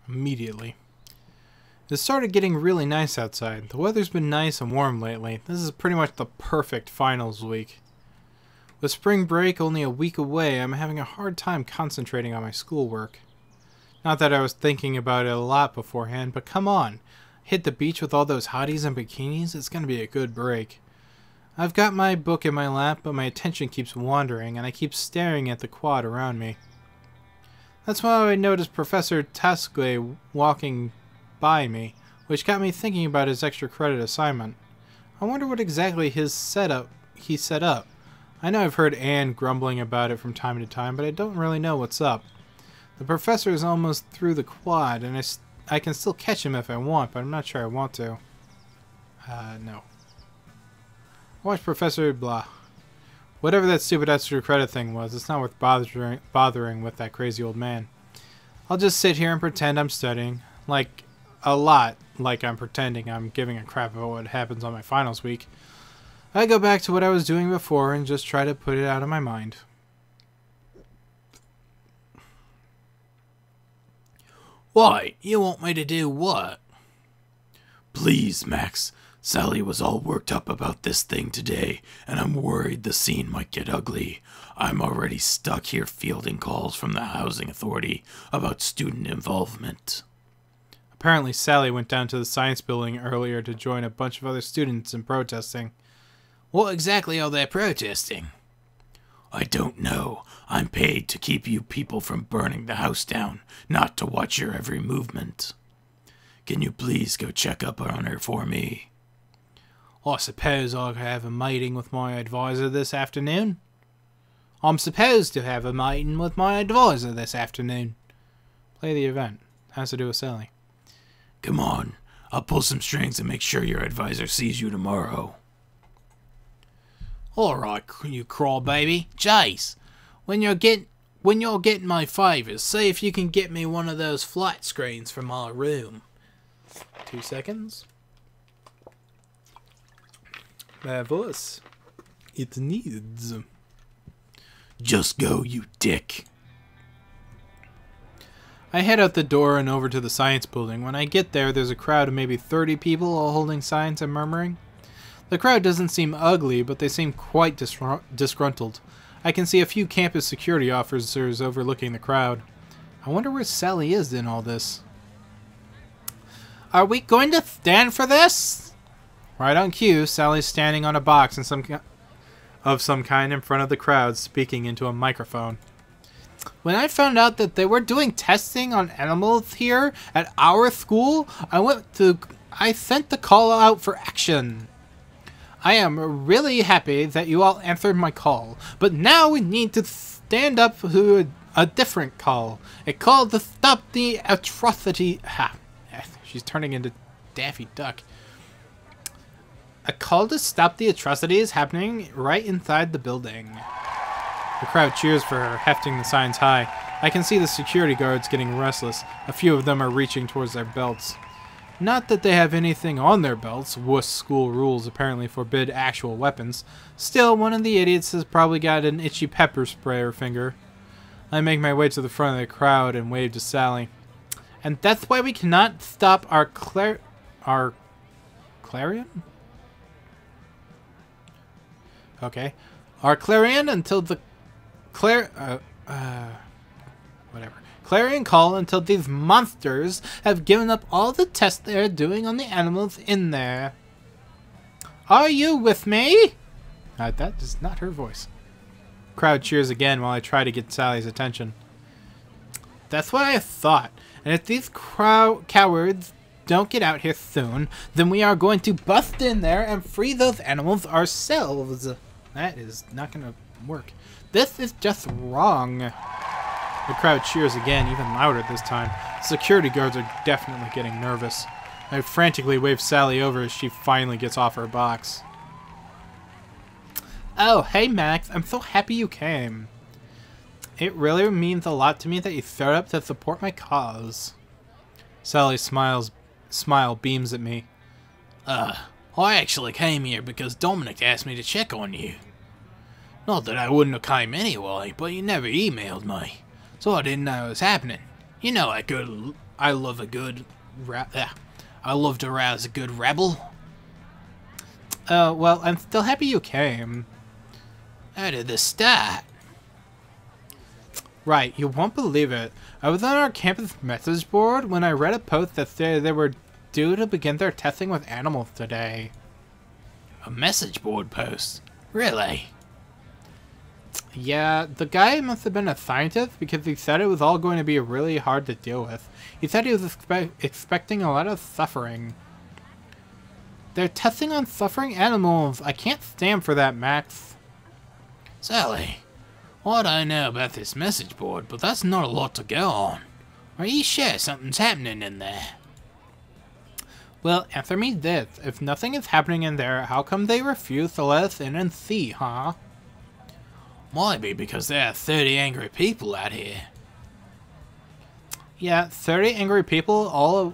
immediately. It started getting really nice outside. The weather's been nice and warm lately. This is pretty much the perfect finals week. With spring break only a week away, I'm having a hard time concentrating on my schoolwork. Not that I was thinking about it a lot beforehand, but come on. Hit the beach with all those hotties and bikinis, it's going to be a good break. I've got my book in my lap, but my attention keeps wandering, and I keep staring at the quad around me. That's why I noticed Professor Tasque walking by me, which got me thinking about his extra credit assignment. I wonder what exactly he set up. I know I've heard Anne grumbling about it from time to time, but I don't really know what's up. The professor is almost through the quad, and I can still catch him if I want, but I'm not sure I want to. No. Watch Professor blah. Whatever that stupid extra credit thing was, it's not worth bothering with that crazy old man. I'll just sit here and pretend I'm studying. Like, a lot like I'm pretending I'm giving a crap about what happens on my finals week. I go back to what I was doing before and just try to put it out of my mind. Why? You want me to do what? Please, Max. Sally was all worked up about this thing today, and I'm worried the scene might get ugly. I'm already stuck here fielding calls from the housing authority about student involvement. Apparently Sally went down to the science building earlier to join a bunch of other students in protesting. What exactly are they protesting? I don't know. I'm paid to keep you people from burning the house down, not to watch your every movement. Can you please go check up on her for me? I suppose I could have a meeting with my advisor this afternoon. I'm supposed to have a meeting with my advisor this afternoon. Play the event. Has to do with Sally. Come on. I'll pull some strings and make sure your advisor sees you tomorrow. Alright, you crawbaby. Jace, when you're getting my favors, see if you can get me one of those flat screens for my room. 2 seconds. Marvelous. It needs. Just go, you dick. I head out the door and over to the science building. When I get there, there's a crowd of maybe 30 people all holding signs and murmuring. The crowd doesn't seem ugly, but they seem quite disgruntled. I can see a few campus security officers overlooking the crowd. I wonder where Sally is in all this. Are we going to stand for this? Right on cue, Sally's standing on a box of some kind in front of the crowd, speaking into a microphone. When I found out that they were doing testing on animals here at our school, I sent the call out for action. I am really happy that you all answered my call, but now we need to stand up to a different call. A call to stop the atrocity. She's turning into Daffy Duck. A call to stop the atrocities happening right inside the building. The crowd cheers for her, hefting the signs high. I can see the security guards getting restless. A few of them are reaching towards their belts. Not that they have anything on their belts. Wuss school rules apparently forbid actual weapons. Still, one of the idiots has probably got an itchy pepper sprayer finger. I make my way to the front of the crowd and wave to Sally. And that's why we cannot stop our clarion? Okay. Our clarion until the clarion call until these monsters have given up all the tests they are doing on the animals in there. Are you with me? That is not her voice. Crowd cheers again while I try to get Sally's attention. That's what I thought. And if these cowards don't get out here soon, then we are going to bust in there and free those animals ourselves. That is not going to work. This is just wrong. The crowd cheers again, even louder this time. Security guards are definitely getting nervous. I frantically wave Sally over as she finally gets off her box. Oh, hey Max, I'm so happy you came. It really means a lot to me that you showed up to support my cause. Sally's smile beams at me. I actually came here because Dominic asked me to check on you. Not that I wouldn't have came anyway, but you never emailed me, so I didn't know what was happening. You know how good I love a good I love to rouse a good rebel. Well, I'm still happy you came. How did this start? Right, you won't believe it. I was on our campus message board when I read a post that said they were due to begin their testing with animals today. A message board post? Really? Yeah, the guy must have been a scientist because he said it was all going to be really hard to deal with. He said he was expecting a lot of suffering. They're testing on suffering animals. I can't stand for that, Max. Sally, I don't know about this message board, but that's not a lot to go on. Are you sure something's happening in there? Well, answer me this. If nothing is happening in there, how come they refuse to let us in and see, huh? Might be because there are 30 angry people out here. Yeah, 30 angry people,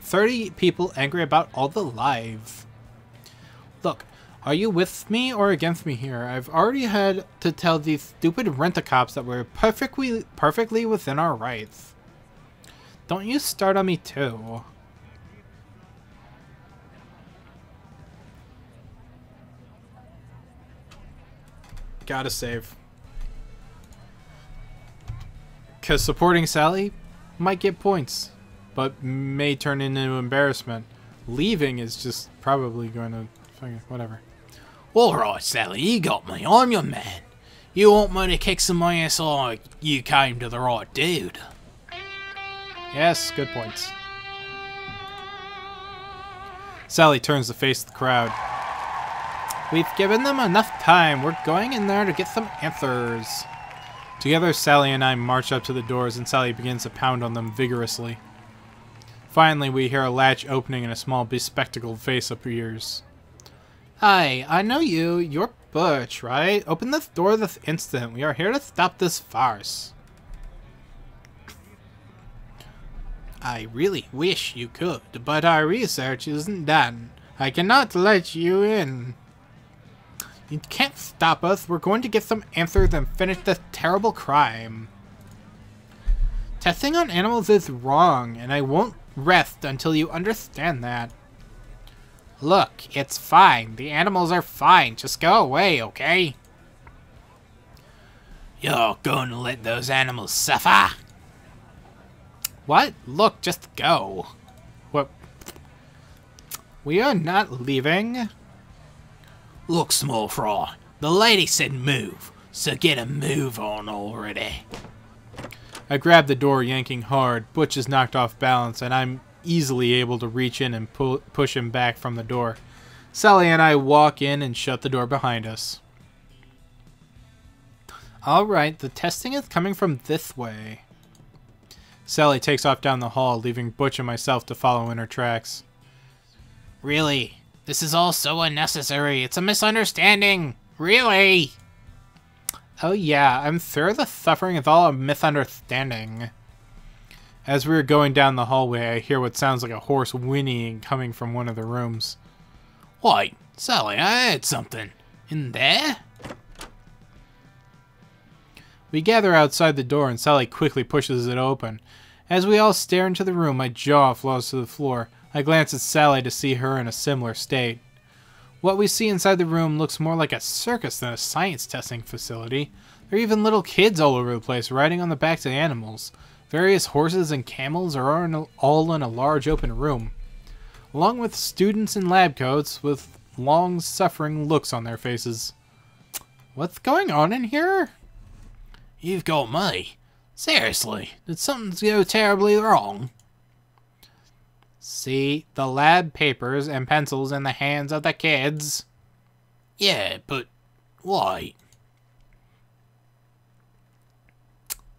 30 people angry about all the lives. Look, are you with me or against me here? I've already had to tell these stupid rent-a-cops that we're perfectly within our rights. Don't you start on me too. Gotta save. Because supporting Sally might get points, but may turn into embarrassment. Leaving is just probably going to... whatever. Alright, Sally, you got me. I'm your man. You want me to kick some ass or you came to the right dude? Yes, good points. Sally turns to face the crowd. We've given them enough time. We're going in there to get some answers. Together, Sally and I march up to the doors, and Sally begins to pound on them vigorously. Finally, we hear a latch opening and a small bespectacled face appears. Hi, I know you. You're Butch, right? Open this door this instant. We are here to stop this farce. I really wish you could, but our research isn't done. I cannot let you in. You can't stop us. We're going to get some answers and finish this terrible crime. Testing on animals is wrong, and I won't rest until you understand that. Look, it's fine. The animals are fine. Just go away, okay? You're going to let those animals suffer? What? Look, just go. What? We are not leaving. Look, small fry, the lady said move, so get a move on already. I grab the door, yanking hard. Butch is knocked off balance, and I'm easily able to reach in and push him back from the door. Sally and I walk in and shut the door behind us. Alright, the testing is coming from this way. Sally takes off down the hall, leaving Butch and myself to follow in her tracks. Really? This is all so unnecessary. It's a misunderstanding. Really? Oh yeah, I'm sure the suffering is all a misunderstanding. As we were going down the hallway, I hear what sounds like a horse whinnying coming from one of the rooms. Wait, Sally, I heard something. In there? We gather outside the door and Sally quickly pushes it open. As we all stare into the room, my jaw falls to the floor. I glance at Sally to see her in a similar state. What we see inside the room looks more like a circus than a science testing facility. There are even little kids all over the place riding on the backs of animals. Various horses and camels are all in a large open room, along with students in lab coats with long, suffering looks on their faces. What's going on in here? You've got me. Seriously, did something go terribly wrong? See, the lab papers and pencils in the hands of the kids. Yeah, but why?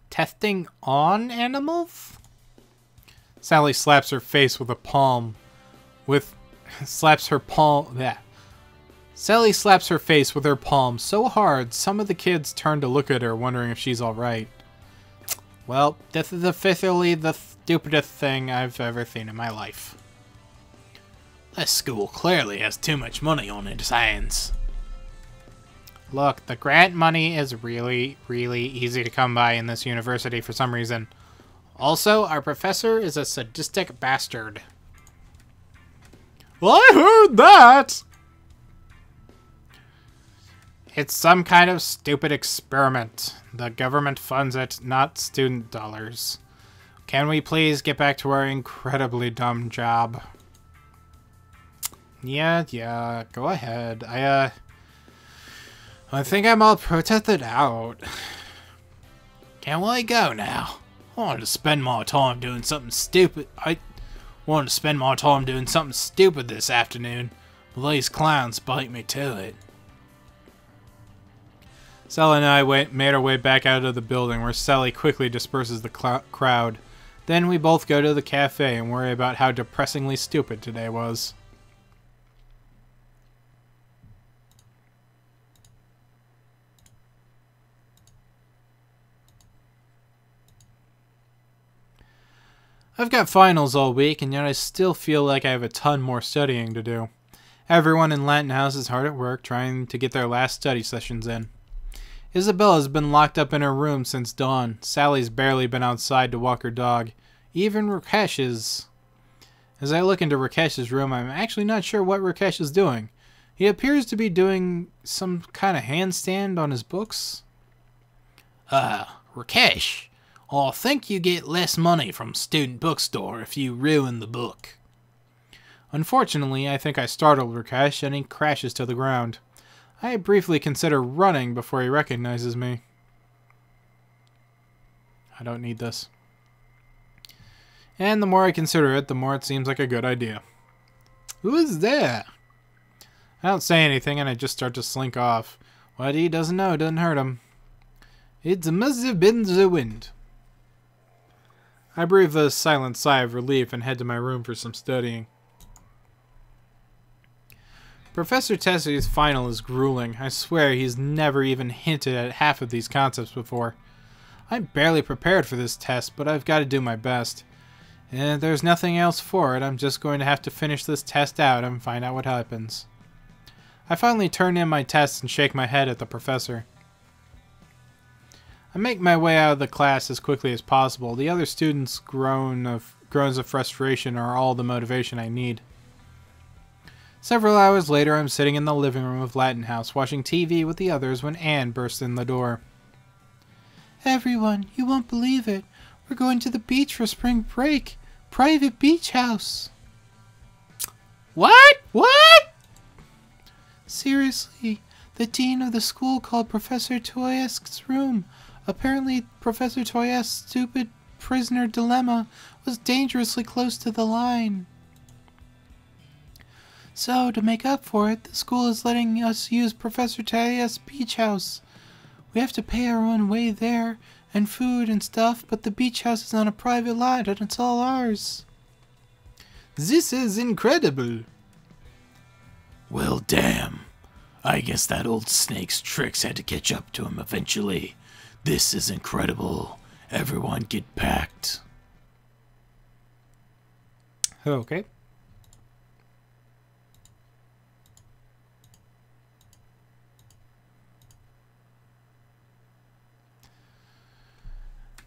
Testing on animals? Sally slaps her face with a palm. Sally slaps her face with her palm so hard, some of the kids turn to look at her, wondering if she's alright. Well, this is officially the stupidest thing I've ever seen in my life. This school clearly has too much money on its hands. Look, the grant money is really, really easy to come by in this university for some reason. Also, our professor is a sadistic bastard. I heard that! It's some kind of stupid experiment. The government funds it, not student dollars. Can we please get back to our incredibly dumb job? Yeah, go ahead. I think I'm all protested out. Can we go now? I wanted to spend my time doing something stupid. This afternoon, but these clowns bite me to it. Sally and I made our way back out of the building, where Sally quickly disperses the crowd. Then we both go to the cafe and worry about how depressingly stupid today was. I've got finals all week, and yet I still feel like I have a ton more studying to do. Everyone in Latin House is hard at work trying to get their last study sessions in. Isabella's been locked up in her room since dawn. Sally's barely been outside to walk her dog. Even Rakesh is. As I look into Rakesh's room, I'm actually not sure what Rakesh is doing. He appears to be doing some kind of handstand on his books. Rakesh, I think you get less money from student bookstore if you ruin the book. Unfortunately, I think I startled Rakesh and he crashes to the ground. I briefly consider running before he recognizes me. I don't need this. And the more I consider it, the more it seems like a good idea. Who is there? I don't say anything and I just start to slink off. What he doesn't know doesn't hurt him. It must have been the wind. I breathe a silent sigh of relief and head to my room for some studying. Professor Tessie's final is grueling. I swear he's never even hinted at half of these concepts before. I'm barely prepared for this test, but I've got to do my best. And there's nothing else for it. I'm just going to have to finish this test out and find out what happens. I finally turn in my test and shake my head at the professor. I make my way out of the class as quickly as possible. The other students' groans of frustration are all the motivation I need. Several hours later, I'm sitting in the living room of Latin House, watching TV with the others when Anne bursts in the door. Everyone, you won't believe it. We're going to the beach for spring break. Private beach house. What? What? Seriously, the dean of the school called Professor Toyesk's room. Apparently, Professor Toyesk's stupid prisoner dilemma was dangerously close to the line. So, to make up for it, the school is letting us use Professor Toyesk's beach house. We have to pay our own way there, and food and stuff, but the beach house is on a private lot and it's all ours. This is incredible. Well, damn. I guess that old snake's tricks had to catch up to him eventually. This is incredible. Everyone get packed. Okay.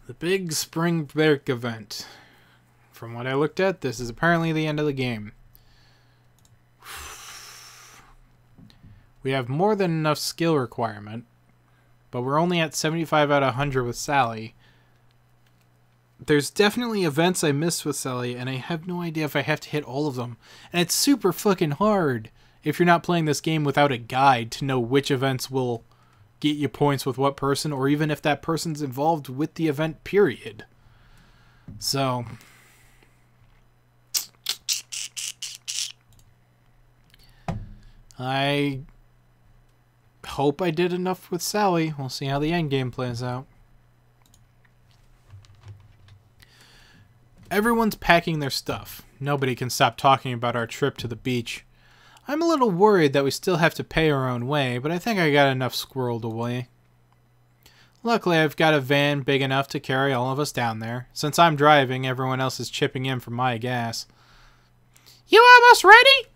The big spring break event. From what I looked at, this is apparently the end of the game. We have more than enough skill requirement, but we're only at 75 out of 100 with Sally. There's definitely events I missed with Sally, and I have no idea if I have to hit all of them. And it's super fucking hard if you're not playing this game without a guide to know which events will get you points with what person, or even if that person's involved with the event, period. So I hope I did enough with Sally. We'll see how the end game plays out. Everyone's packing their stuff. Nobody can stop talking about our trip to the beach. I'm a little worried that we still have to pay our own way, but I think I got enough squirreled away. Luckily, I've got a van big enough to carry all of us down there. Since I'm driving, everyone else is chipping in for my gas. You almost ready?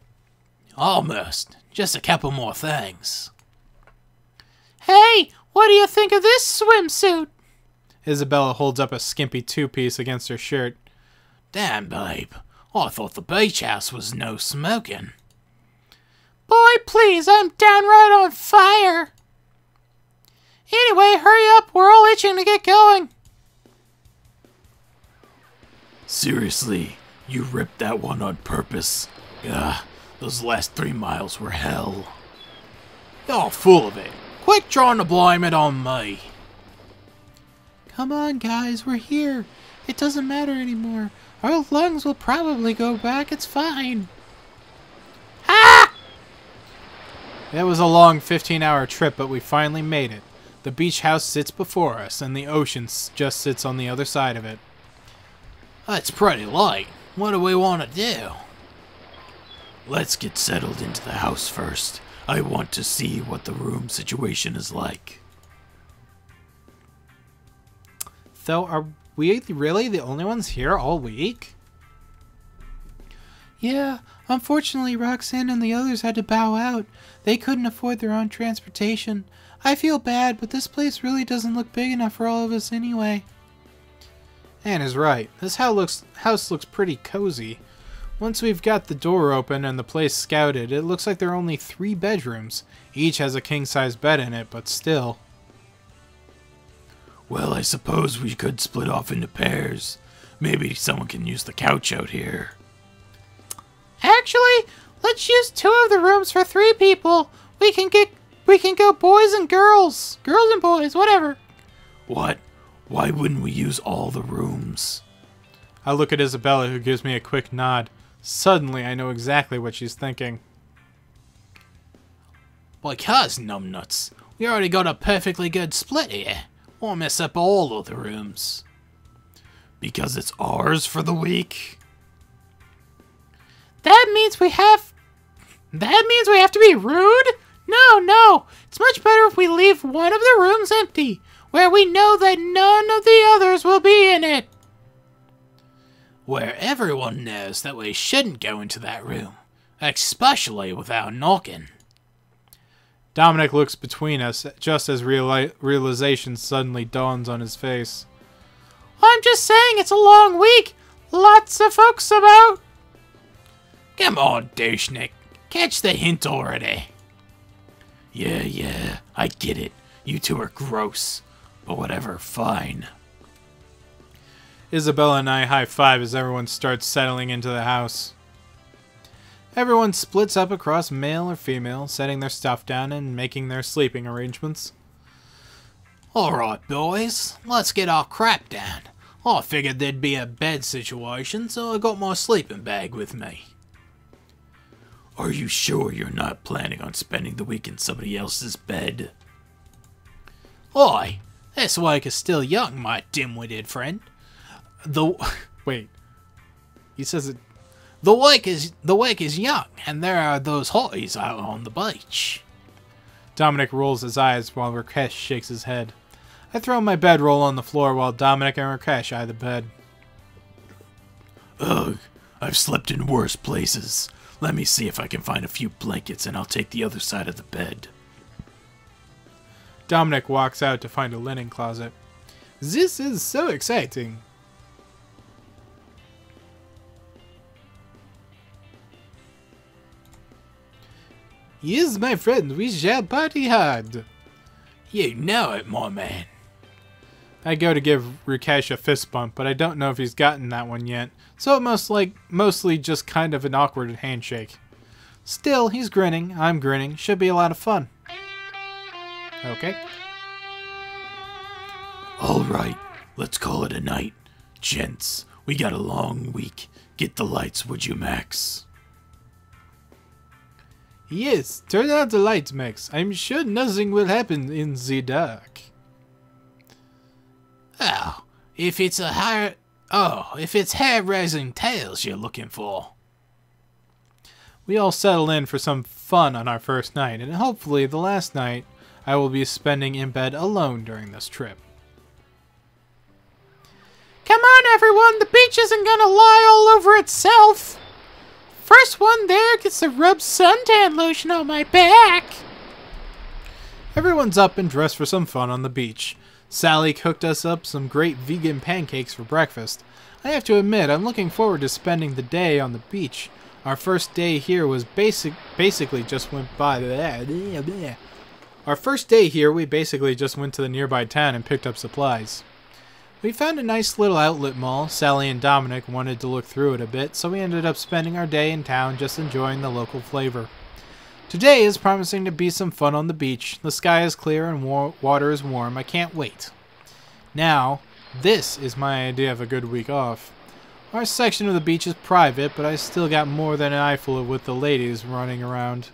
Almost. Just a couple more things. Hey, what do you think of this swimsuit? Isabella holds up a skimpy two-piece against her shirt. Damn, babe. I thought the beach house was no smoking. Boy, please, I'm downright on fire. Anyway, hurry up. We're all itching to get going. Seriously, you ripped that one on purpose. Ugh, those last 3 miles were hell. You're full of it. Quit trying to blame it on me. Come on, guys. We're here. It doesn't matter anymore. Our lungs will probably go back. It's fine. Ah! It was a long 15-hour trip, but we finally made it. The beach house sits before us, and the ocean just sits on the other side of it. That's pretty light. What do we want to do? Let's get settled into the house first. I want to see what the room situation is like. So, are we really the only ones here all week? Yeah, unfortunately Roxanne and the others had to bow out. They couldn't afford their own transportation. I feel bad, but this place really doesn't look big enough for all of us anyway. Anne is right. This house looks pretty cozy. Once we've got the door open and the place scouted, it looks like there are only 3 bedrooms. Each has a king-size bed in it, but still. Well, I suppose we could split off into pairs. Maybe someone can use the couch out here. Actually, let's use 2 of the rooms for 3 people. We can go boys and girls. Girls and boys, whatever. What? Why wouldn't we use all the rooms? I look at Isabella, who gives me a quick nod. Suddenly, I know exactly what she's thinking. Because, numbnuts, we already got a perfectly good split here. We'll mess up all of the rooms. Because it's ours for the week? That means we have to be rude? No. It's much better if we leave one of the rooms empty, where we know that none of the others will be in it. Where everyone knows that we shouldn't go into that room, especially without knocking. Dominic looks between us, just as realization suddenly dawns on his face. I'm just saying it's a long week. Lots of folks about. Come on, douchenick. Catch the hint already. Yeah, I get it. You two are gross. But whatever, fine. Isabella and I high-five as everyone starts settling into the house. Everyone splits up across male or female, setting their stuff down and making their sleeping arrangements. Alright, boys. Let's get our crap down. I figured there'd be a bed situation, so I got my sleeping bag with me. Are you sure you're not planning on spending the week in somebody else's bed? Oi, this week is still young, my dim-witted friend. Wait. He says it. The week is young, and there are those hotties out on the beach. Dominic rolls his eyes while Rakesh shakes his head. I throw my bedroll on the floor while Dominic and Rakesh eye the bed. Ugh, I've slept in worse places. Let me see if I can find a few blankets and I'll take the other side of the bed. Dominic walks out to find a linen closet. This is so exciting. Yes, my friend, we shall party hard. You know it, my man. I go to give Rakesh a fist bump, but I don't know if he's gotten that one yet, so it mostly just kind of an awkward handshake. Still, he's grinning, I'm grinning, should be a lot of fun. Okay. Alright, let's call it a night. Gents, we got a long week. Get the lights, would you, Max? Yes, turn out the lights, Max. I'm sure nothing will happen in the dark. Oh, if it's hair-raising tales you're looking for. We all settle in for some fun on our first night, and hopefully the last night I will be spending in bed alone during this trip. Come on, everyone! The beach isn't gonna lie all over itself! First one there gets to rub suntan lotion on my back! Everyone's up and dressed for some fun on the beach. Sally cooked us up some great vegan pancakes for breakfast. I have to admit, I'm looking forward to spending the day on the beach. Our first day here was basically just went by. Our first day here, we basically just went to the nearby town and picked up supplies. We found a nice little outlet mall. Sally and Dominic wanted to look through it a bit, so we ended up spending our day in town just enjoying the local flavor. Today is promising to be some fun on the beach. The sky is clear and water is warm. I can't wait. Now, this is my idea of a good week off. Our section of the beach is private, but I still got more than an eyeful with the ladies running around.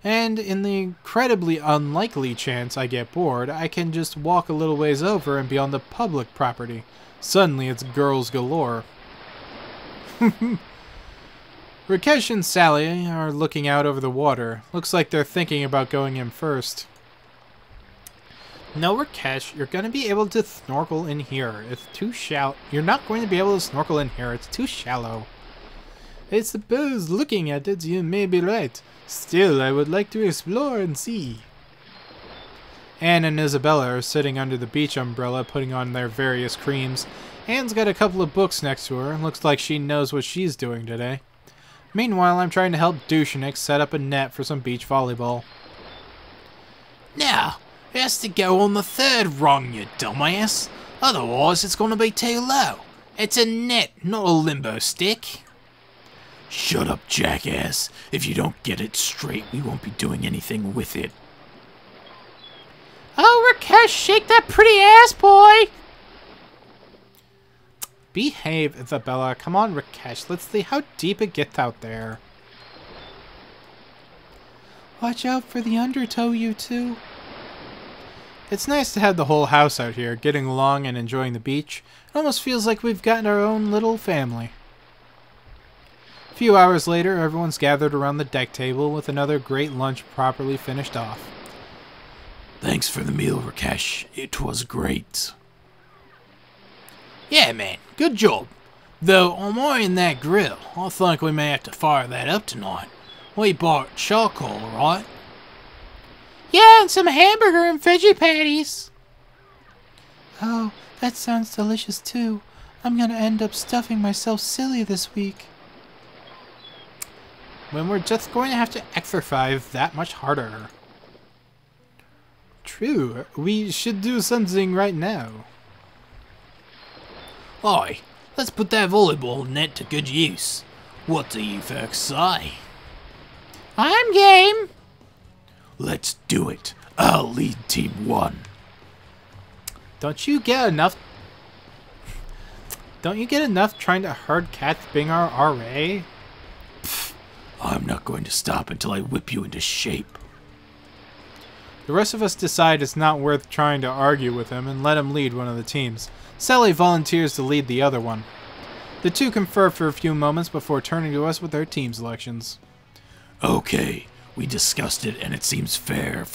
And in the incredibly unlikely chance I get bored, I can just walk a little ways over and be on the public property. Suddenly it's girls galore. Rakesh and Sally are looking out over the water. Looks like they're thinking about going in first. No, Rakesh, you're going to be able to snorkel in here. It's too shallow. You're not going to be able to snorkel in here. It's too shallow. I suppose looking at it, you may be right. Still, I would like to explore and see. Anne and Isabella are sitting under the beach umbrella putting on their various creams. Anne's got a couple of books next to her. Looks like she knows what she's doing today. Meanwhile, I'm trying to help Dushanik set up a net for some beach volleyball. Now, it has to go on the third rung, you dumbass. Otherwise, it's going to be too low. It's a net, not a limbo stick. Shut up, jackass. If you don't get it straight, we won't be doing anything with it. Oh, Rakesh, shake that pretty ass, boy! Behave, Isabella. Come on, Rakesh. Let's see how deep it gets out there. Watch out for the undertow, you two. It's nice to have the whole house out here, getting along and enjoying the beach. It almost feels like we've gotten our own little family. A few hours later, everyone's gathered around the deck table with another great lunch properly finished off. Thanks for the meal, Rakesh. It was great. Yeah, man. Good job. Though, I'm eyeing that grill. I think we may have to fire that up tonight. We bought charcoal, right? Yeah, and some hamburger and veggie patties. Oh, that sounds delicious too. I'm gonna end up stuffing myself silly this week. When we're just going to have to exercise that much harder. True, we should do something right now. Aye, let's put that volleyball net to good use. What do you folks say? I'm game. Let's do it. I'll lead Team 1. Don't you get enough trying to herd cats being our RA? Pfft, I'm not going to stop until I whip you into shape. The rest of us decide it's not worth trying to argue with him and let him lead one of the teams. Sally volunteers to lead the other one. The two confer for a few moments before turning to us with their team selections. Okay, we discussed it and it seems fair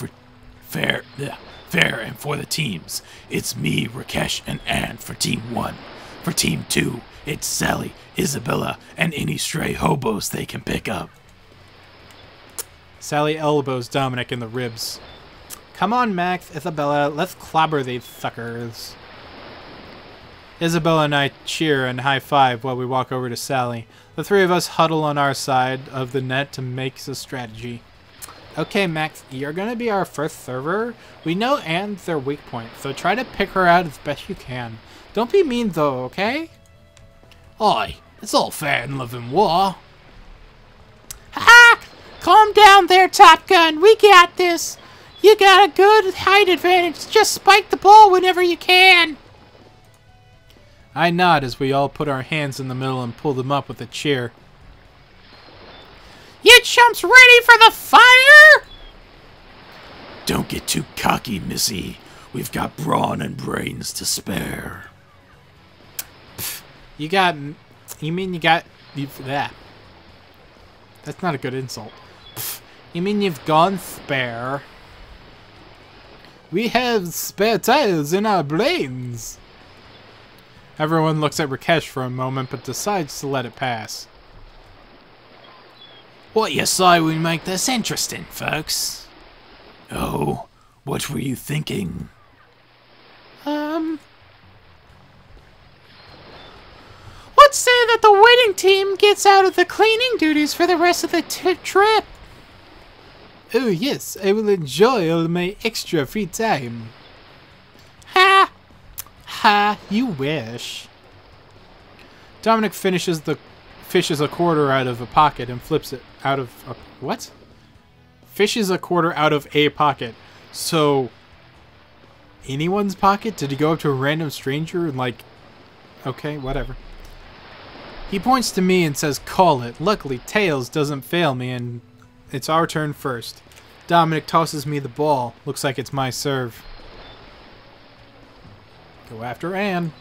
and for the teams. It's me, Rakesh, and Anne for Team 1. For Team 2, it's Sally, Isabella, and any stray hobos they can pick up. Sally elbows Dominic in the ribs. Come on, Max, Isabella, let's clobber these suckers. Isabella and I cheer and high-five while we walk over to Sally. The three of us huddle on our side of the net to make a strategy. Okay, Max, you're going to be our first server. We know Anne's their weak point, so try to pick her out as best you can. Don't be mean, though, okay? Aye, it's all fair in love and war. Ha! Calm down there, Top Gun. We got this. You got a good height advantage. Just spike the ball whenever you can. I nod as we all put our hands in the middle and pull them up with a cheer. You chumps ready for the fire? Don't get too cocky, Missy. We've got brawn and brains to spare. Pfft, that. That's not a good insult. Pfft, you mean you've gone spare? We have spare tires in our brains. Everyone looks at Rakesh for a moment, but decides to let it pass. What you say we make this interesting, folks? Oh, what were you thinking? gets out of the cleaning duties for the rest of the trip. Oh yes, I will enjoy all my extra free time. Ha! Ha, you wish. Dominic fishes a quarter out of a pocket and flips it out of a... What? Fishes a quarter out of a pocket. So... anyone's pocket? Did he go up to a random stranger and like... Okay, whatever. He points to me and says, call it. Luckily, Tails doesn't fail me and it's our turn first. Dominic tosses me the ball. Looks like it's my serve. Go after Anne.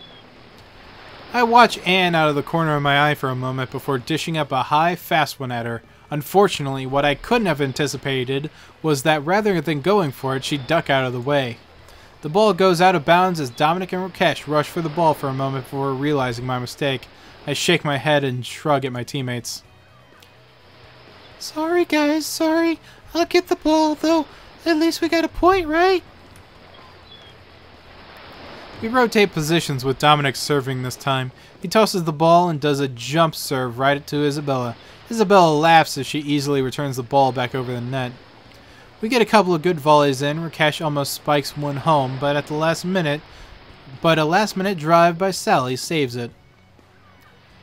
I watch Anne out of the corner of my eye for a moment before dishing up a high, fast one at her. Unfortunately, what I couldn't have anticipated was that rather than going for it, she'd duck out of the way. The ball goes out of bounds as Dominic and Rakesh rush for the ball for a moment before realizing my mistake. I shake my head and shrug at my teammates. Sorry, guys, sorry. I'll get the ball, though. At least we got a point, right? We rotate positions with Dominic serving this time. He tosses the ball and does a jump serve right to Isabella. Isabella laughs as she easily returns the ball back over the net. We get a couple of good volleys in. Rakesh almost spikes one home, but a last minute drive by Sally saves it.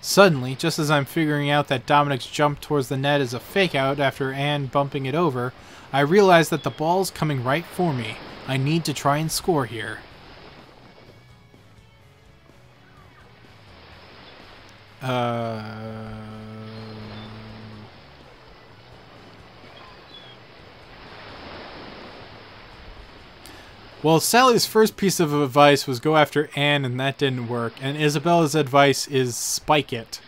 Suddenly, just as I'm figuring out that Dominic's jump towards the net is a fake out after Anne bumping it over, I realize that the ball's coming right for me. I need to try and score here. Well, Sally's first piece of advice was go after Anne, and that didn't work. And Isabella's advice is spike it.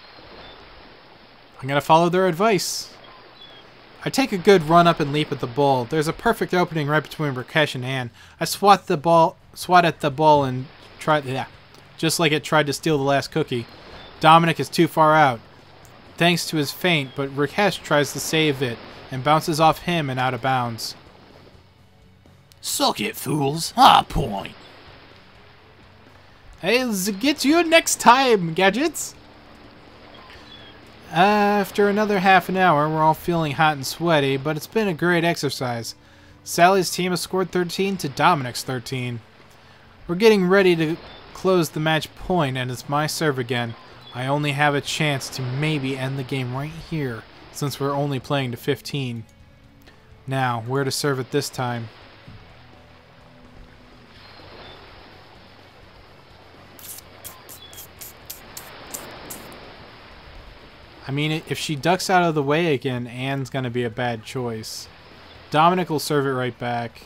I'm going to follow their advice. I take a good run up and leap at the ball. There's a perfect opening right between Rakesh and Anne. I swat at the ball and just like it tried to steal the last cookie. Dominic is too far out, thanks to his feint, but Rakesh tries to save it and bounces off him and out of bounds. Suck it, fools. Ah, point. I'll get you next time, gadgets. After another half an hour, we're all feeling hot and sweaty, but it's been a great exercise. Sally's team has scored 13 to Dominic's 13. We're getting ready to close the match point, and it's my serve again. I only have a chance to maybe end the game right here, since we're only playing to 15. Now, where to serve it this time? I mean, if she ducks out of the way again, Anne's going to be a bad choice. Dominic will serve it right back.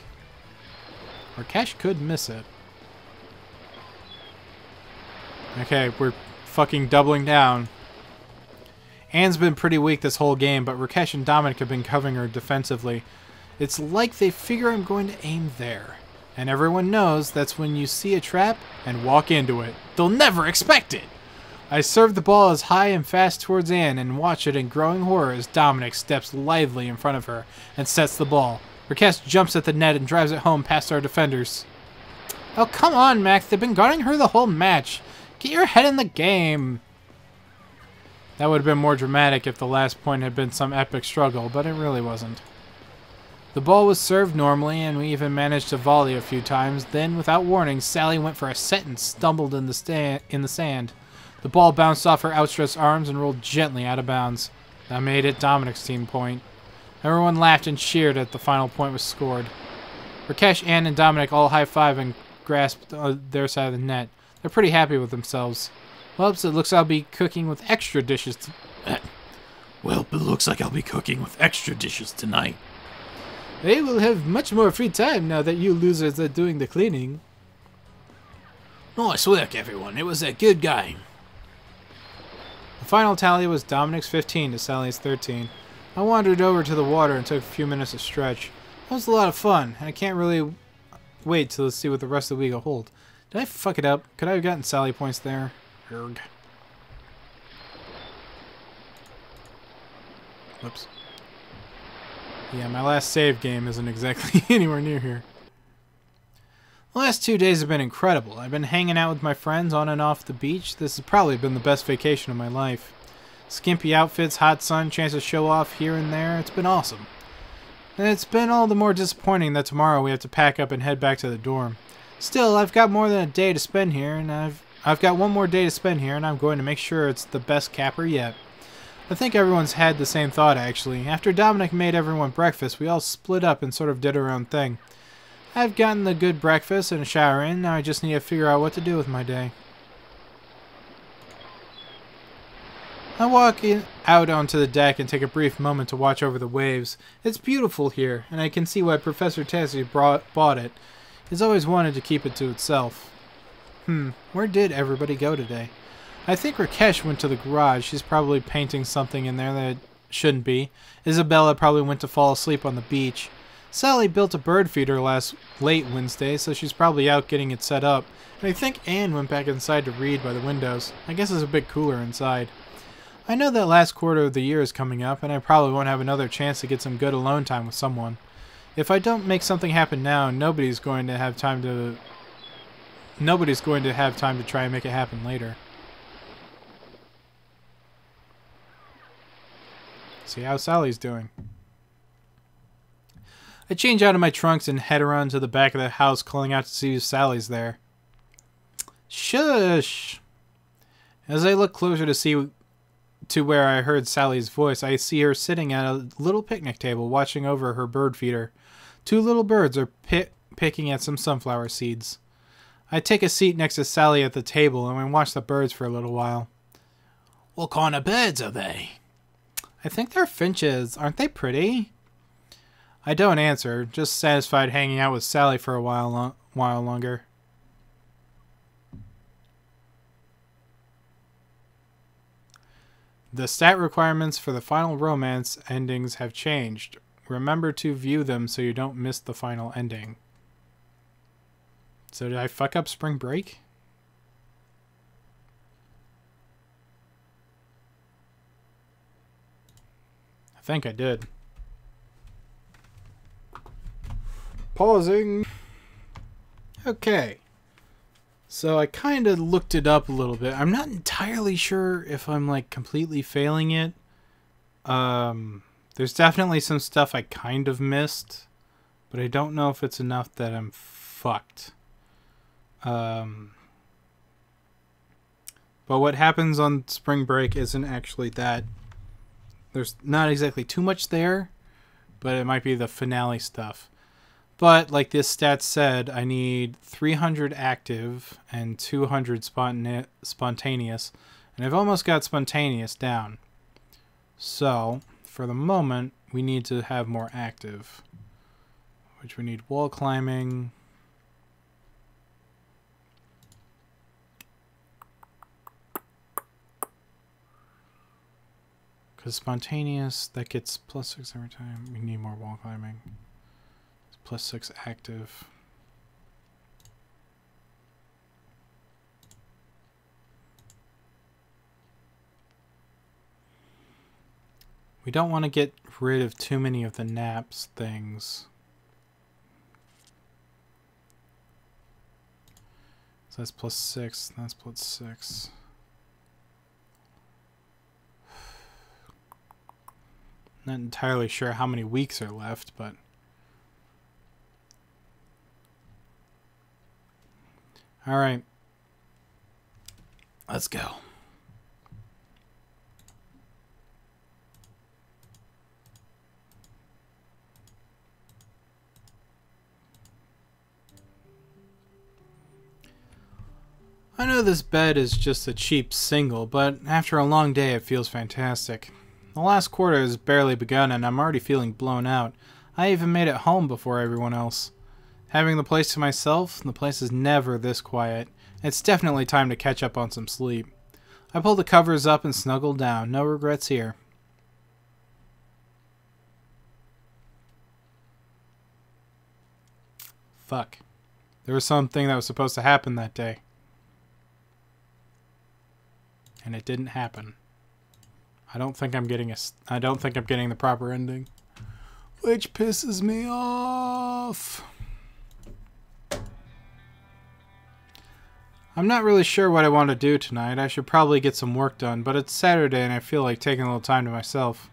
Rakesh could miss it. Okay, we're fucking doubling down. Anne's been pretty weak this whole game, but Rakesh and Dominic have been covering her defensively. It's like they figure I'm going to aim there. And everyone knows that's when you see a trap and walk into it. They'll never expect it! I serve the ball as high and fast towards Anne and watch it in growing horror as Dominic steps lithely in front of her and sets the ball. Rakesh jumps at the net and drives it home past our defenders. Oh, come on, Max. They've been guarding her the whole match. Get your head in the game. That would have been more dramatic if the last point had been some epic struggle, but it really wasn't. The ball was served normally, and we even managed to volley a few times. Then, without warning, Sally went for a set and stumbled in the sand. The ball bounced off her outstretched arms and rolled gently out of bounds. That made it Dominic's team point. Everyone laughed and cheered as the final point was scored. Rakesh, Anne, and Dominic all high-fived and grasped their side of the net. They're pretty happy with themselves. Well, it looks I'll be cooking with extra dishes. Well, it looks like I'll be cooking with extra dishes tonight. They will have much more free time now that you losers are doing the cleaning. Nice work, everyone. It was a good game. The final tally was Dominic's 15 to Sally's 13. I wandered over to the water and took a few minutes to stretch. That was a lot of fun, and I can't really wait to see what the rest of the week will hold. Did I fuck it up? Could I have gotten Sally points there? Erg. Whoops. Yeah, my last save game isn't exactly anywhere near here. The last 2 days have been incredible. I've been hanging out with my friends on and off the beach. This has probably been the best vacation of my life. Skimpy outfits, hot sun, chance to show off here and there. It's been awesome. And it's been all the more disappointing that tomorrow we have to pack up and head back to the dorm. Still, I've got more than a day to spend here, and I've got one more day to spend here, and I'm going to make sure it's the best capper yet. I think everyone's had the same thought, actually. After Dominic made everyone breakfast, we all split up and sort of did our own thing. I've gotten the good breakfast and a shower in, now I just need to figure out what to do with my day. I walk out onto the deck and take a brief moment to watch over the waves. It's beautiful here, and I can see why Professor Tassie bought it. He's always wanted to keep it to itself. Where did everybody go today? I think Rakesh went to the garage. She's probably painting something in there that shouldn't be. Isabella probably went to fall asleep on the beach. Sally built a bird feeder late Wednesday, so she's probably out getting it set up. And I think Anne went back inside to read by the windows. I guess it's a bit cooler inside. I know that last quarter of the year is coming up, and I probably won't have another chance to get some good alone time with someone. If I don't make something happen now, nobody's going to have time to try and make it happen later. See how Sally's doing. I change out of my trunks and head around to the back of the house, calling out to see if Sally's there. Shush! As I look closer to where I heard Sally's voice, I see her sitting at a little picnic table watching over her bird feeder. Two little birds are picking at some sunflower seeds. I take a seat next to Sally at the table and we watch the birds for a little while. What kind of birds are they? I think they're finches. Aren't they pretty? I don't answer, just satisfied hanging out with Sally for a while longer. The stat requirements for the final romance endings have changed. Remember to view them so you don't miss the final ending. So did I fuck up spring break? I think I did. Pausing. Okay. So I kind of looked it up a little bit. I'm not entirely sure if I'm like completely failing it. There's definitely some stuff I kind of missed, but I don't know if it's enough that I'm fucked. But what happens on spring break isn't actually that. There's not exactly too much there, but it might be the finale stuff. But, like this stat said, I need 300 active and 200 spontaneous. And I've almost got spontaneous down. So, for the moment, we need to have more active. Which we need wall climbing. Because spontaneous, that gets +6 every time. We need more wall climbing. +6 active. We don't want to get rid of too many of the naps things. So that's +6. That's +6. Not entirely sure how many weeks are left, but all right. Let's go. I know this bed is just a cheap single, but after a long day it feels fantastic. The last quarter has barely begun and I'm already feeling blown out. I even made it home before everyone else. Having the place to myself, the place is never this quiet. It's definitely time to catch up on some sleep. I pulled the covers up and snuggled down. No regrets here. Fuck. There was something that was supposed to happen that day. And it didn't happen. I don't think I'm getting the proper ending. Which pisses me off. I'm not really sure what I want to do tonight. I should probably get some work done, but it's Saturday and I feel like taking a little time to myself.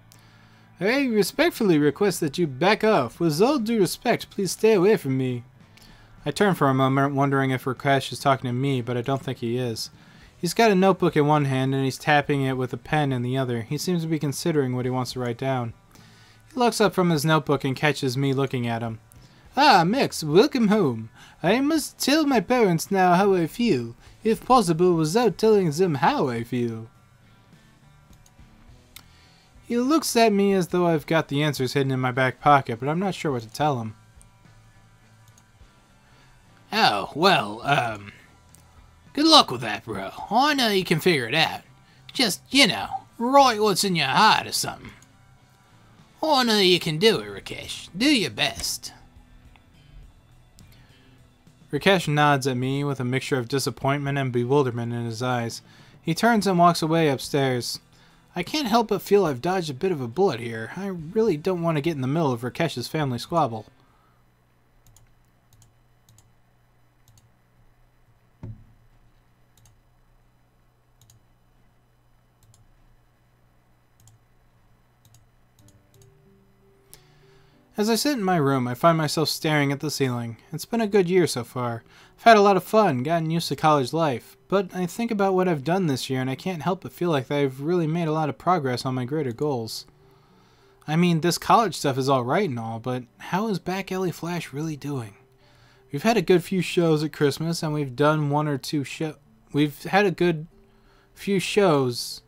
I respectfully request that you back off. With all due respect, please stay away from me. I turn for a moment, wondering if Rakesh is talking to me, but I don't think he is. He's got a notebook in one hand and he's tapping it with a pen in the other. He seems to be considering what he wants to write down. He looks up from his notebook and catches me looking at him. Ah, Max, welcome home. I must tell my parents now how I feel, if possible without telling them how I feel. He looks at me as though I've got the answers hidden in my back pocket, but I'm not sure what to tell him. Oh, well, good luck with that, bro. I know you can figure it out. Just, write what's in your heart or something. I know you can do it, Rakesh. Do your best. Rakesh nods at me with a mixture of disappointment and bewilderment in his eyes. He turns and walks away upstairs. I can't help but feel I've dodged a bit of a bullet here. I really don't want to get in the middle of Rakesh's family squabble. As I sit in my room, I find myself staring at the ceiling. It's been a good year so far. I've had a lot of fun, gotten used to college life, but I think about what I've done this year and I can't help but feel like I've really made a lot of progress on my greater goals. I mean, this college stuff is alright and all, but how is Back Alley Flash really doing? We've had a good few shows at Christmas and we've done one or two We've had a good few shows.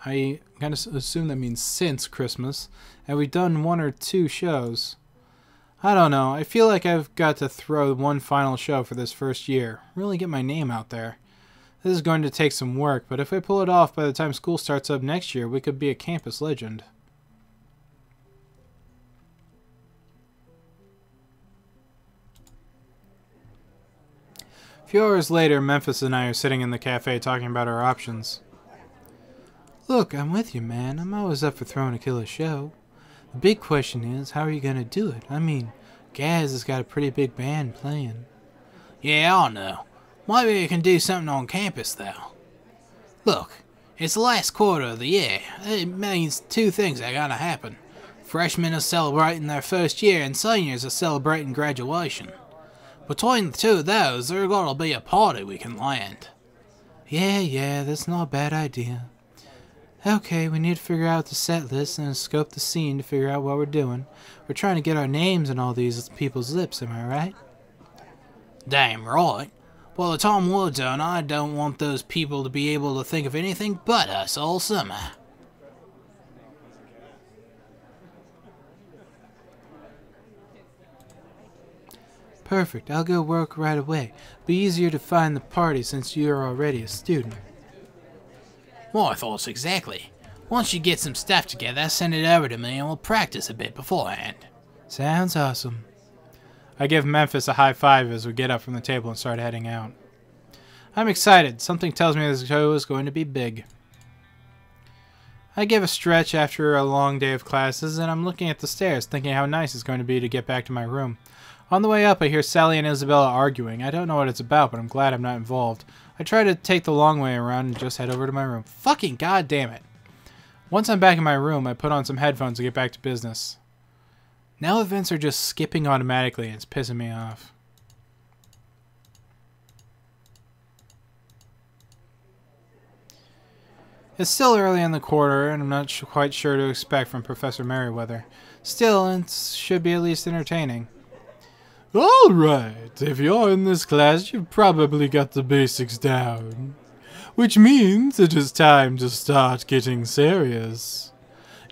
I kind of assume that means since Christmas, and we've done one or two shows. I don't know, I feel like I've got to throw one final show for this first year, really get my name out there. This is going to take some work, but if I pull it off by the time school starts up next year, we could be a campus legend. A few hours later, Memphis and I are sitting in the cafe talking about our options. Look, I'm with you, man. I'm always up for throwing a killer show. The big question is, how are you going to do it? I mean, Gaz has got a pretty big band playing. Yeah, I know. Maybe you can do something on campus, though. Look, it's the last quarter of the year. It means two things are going to happen. Freshmen are celebrating their first year, and seniors are celebrating graduation. Between the two of those, there's going to be a party we can land. Yeah, that's not a bad idea. Okay, we need to figure out the set list and scope the scene to figure out what we're doing. We're trying to get our names on all these people's lips, am I right? Damn right. By the time we're done, I don't want those people to be able to think of anything but us all summer. Perfect, I'll go work right away. Be easier to find the party since you're already a student. My thoughts exactly. Once you get some stuff together, send it over to me and we'll practice a bit beforehand. Sounds awesome. I give Memphis a high five as we get up from the table and start heading out. I'm excited. Something tells me this show is going to be big. I give a stretch after a long day of classes and I'm looking at the stairs thinking how nice it's going to be to get back to my room. On the way up, I hear Sally and Isabella arguing. I don't know what it's about, but I'm glad I'm not involved. I try to take the long way around and just head over to my room. Fucking goddamn it. Once I'm back in my room, I put on some headphones to get back to business. Now events are just skipping automatically and it's pissing me off. It's still early in the quarter and I'm not quite sure to expect from Professor Merriweather. Still, it should be at least entertaining. Alright, if you're in this class, you've probably got the basics down. Which means it is time to start getting serious.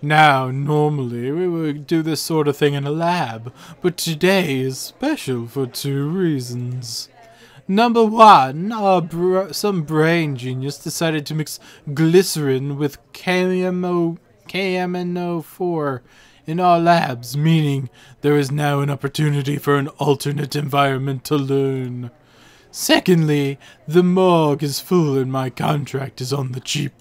Now, normally we would do this sort of thing in a lab, but today is special for two reasons. Number one, some brain genius decided to mix glycerin with KMNO4 in our labs, meaning there is now an opportunity for an alternate environment to learn. Secondly, the morgue is full and my contract is on the cheap.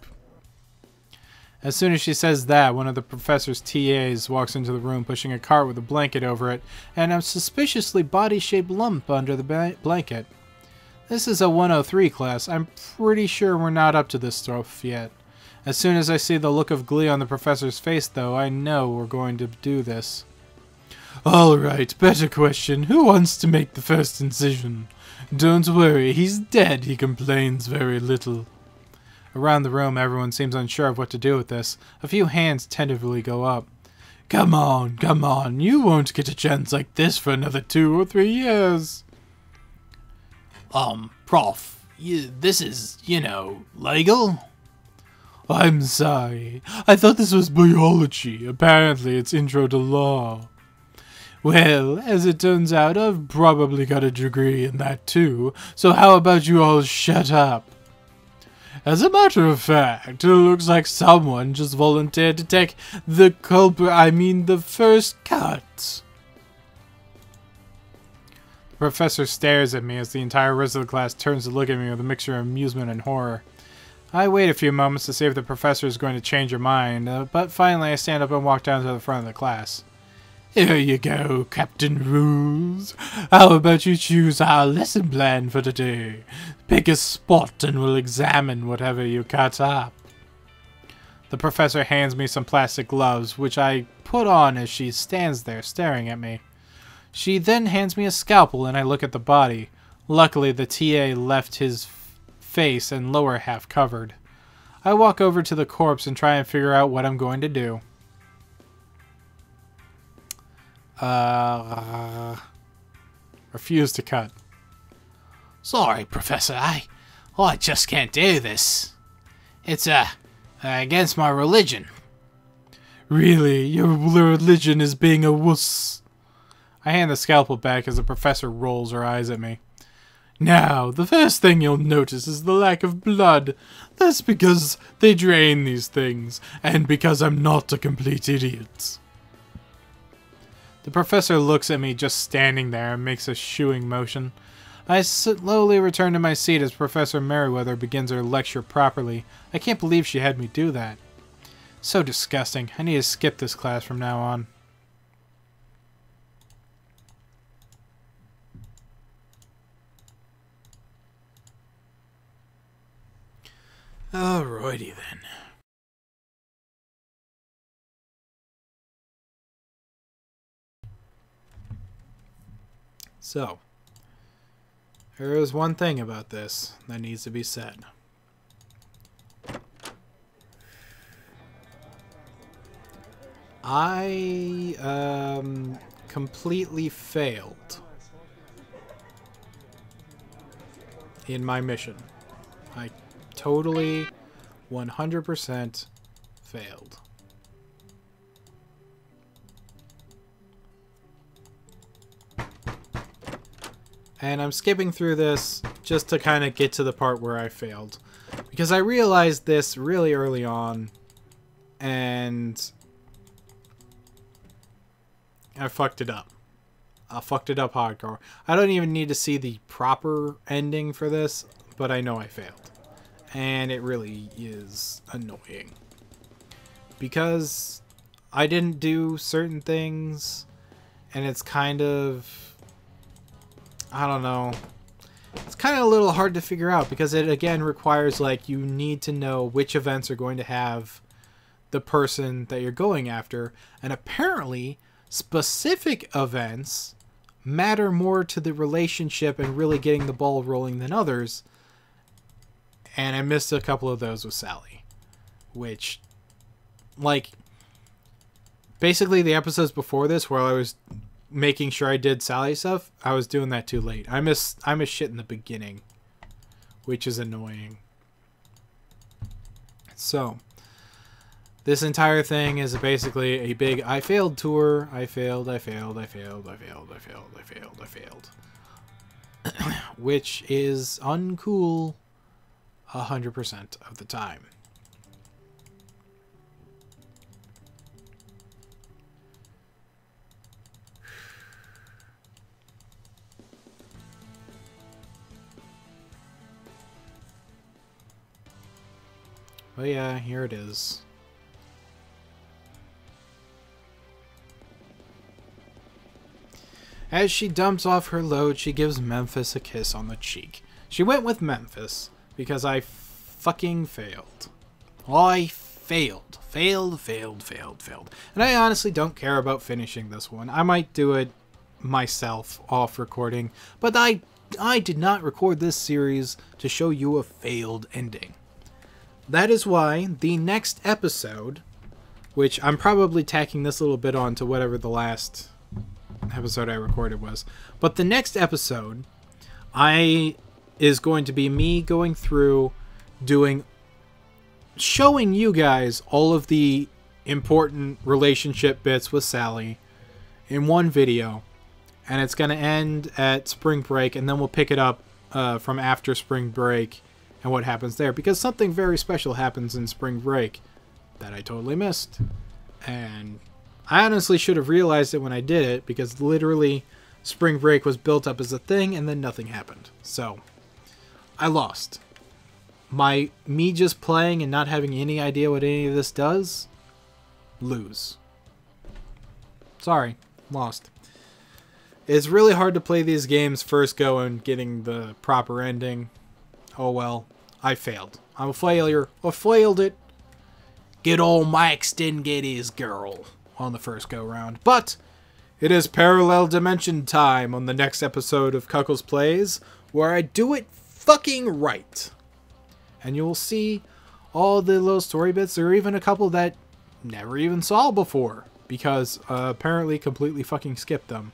As soon as she says that, one of the professor's TAs walks into the room pushing a cart with a blanket over it and a suspiciously body-shaped lump under the blanket. This is a 103 class. I'm pretty sure we're not up to this stuff yet. As soon as I see the look of glee on the professor's face, though, I know we're going to do this. Alright, better question. Who wants to make the first incision? Don't worry, he's dead. He complains very little. Around the room, everyone seems unsure of what to do with this. A few hands tentatively go up. Come on, come on. You won't get a chance like this for another 2 or 3 years. Prof, this is, legal? I'm sorry. I thought this was biology. Apparently it's intro to law. Well, as it turns out, I've probably got a degree in that too, so how about you all shut up? As a matter of fact, it looks like someone just volunteered to take the first cut. The professor stares at me as the entire rest of the class turns to look at me with a mixture of amusement and horror. I wait a few moments to see if the professor is going to change her mind, but finally I stand up and walk down to the front of the class. Here you go, Captain Rules. How about you choose our lesson plan for today? Pick a spot and we'll examine whatever you cut up. The professor hands me some plastic gloves, which I put on as she stands there staring at me. She then hands me a scalpel and I look at the body. Luckily, the TA left his face and lower half covered. I walk over to the corpse and try and figure out what I'm going to do. Refuse to cut. Sorry, Professor, I just can't do this. It's, against my religion. Really? Your religion is being a wuss. I hand the scalpel back as the professor rolls her eyes at me. Now, the first thing you'll notice is the lack of blood. That's because they drain these things, and because I'm not a complete idiot. The professor looks at me just standing there and makes a shooing motion. I slowly return to my seat as Professor Merriweather begins her lecture properly. I can't believe she had me do that. So disgusting. I need to skip this class from now on. Alrighty then. So, there is one thing about this that needs to be said. I completely failed in my mission. I totally 100% failed. And I'm skipping through this just to kind of get to the part where I failed. Because I realized this really early on. And I fucked it up. I fucked it up hardcore. I don't even need to see the proper ending for this. But I know I failed. And it really is annoying. Because I didn't do certain things. And it's kind of... I don't know. It's kind of a little hard to figure out because it again requires like you need to know which events are going to have the person that you're going after, and apparently specific events matter more to the relationship and really getting the ball rolling than others. And I missed a couple of those with Sally, which like basically the episodes before this where I was making sure I did Sally stuff, I was doing that too late. I missed shit in the beginning, which is annoying. So, this entire thing is basically a big I failed tour. I failed. Which is uncool 100% of the time. But yeah, here it is. As she dumps off her load, she gives Memphis a kiss on the cheek. She went with Memphis because I fucking failed. I failed. Failed. And I honestly don't care about finishing this one. I might do it myself off recording, but I did not record this series to show you a failed ending. That is why the next episode, which I'm probably tacking this little bit on to whatever the last episode I recorded was, but the next episode is going to be me going through showing you guys all of the important relationship bits with Sally in one video, and it's going to end at spring break, and then we'll pick it up from after spring break and what happens there, because something very special happens in spring break that I totally missed, and I honestly should have realized it when I did it, because literally spring break was built up as a thing and then nothing happened. So I lost. Me just playing and not having any idea what any of this does, lose. Sorry, lost. It's really hard to play these games first go and getting the proper ending. Oh well, I failed. I'm a failure. I failed it. Good old Mike's didn't get his girl on the first go round. But it is parallel dimension time on the next episode of Kuckles Plays, where I do it fucking right. And you will see all the little story bits. There are even a couple that never even saw before, because apparently completely fucking skipped them,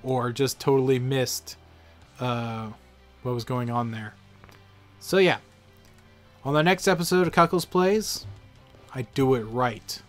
or just totally missed what was going on there. So yeah, on the next episode of Kuckles Plays, I do it right.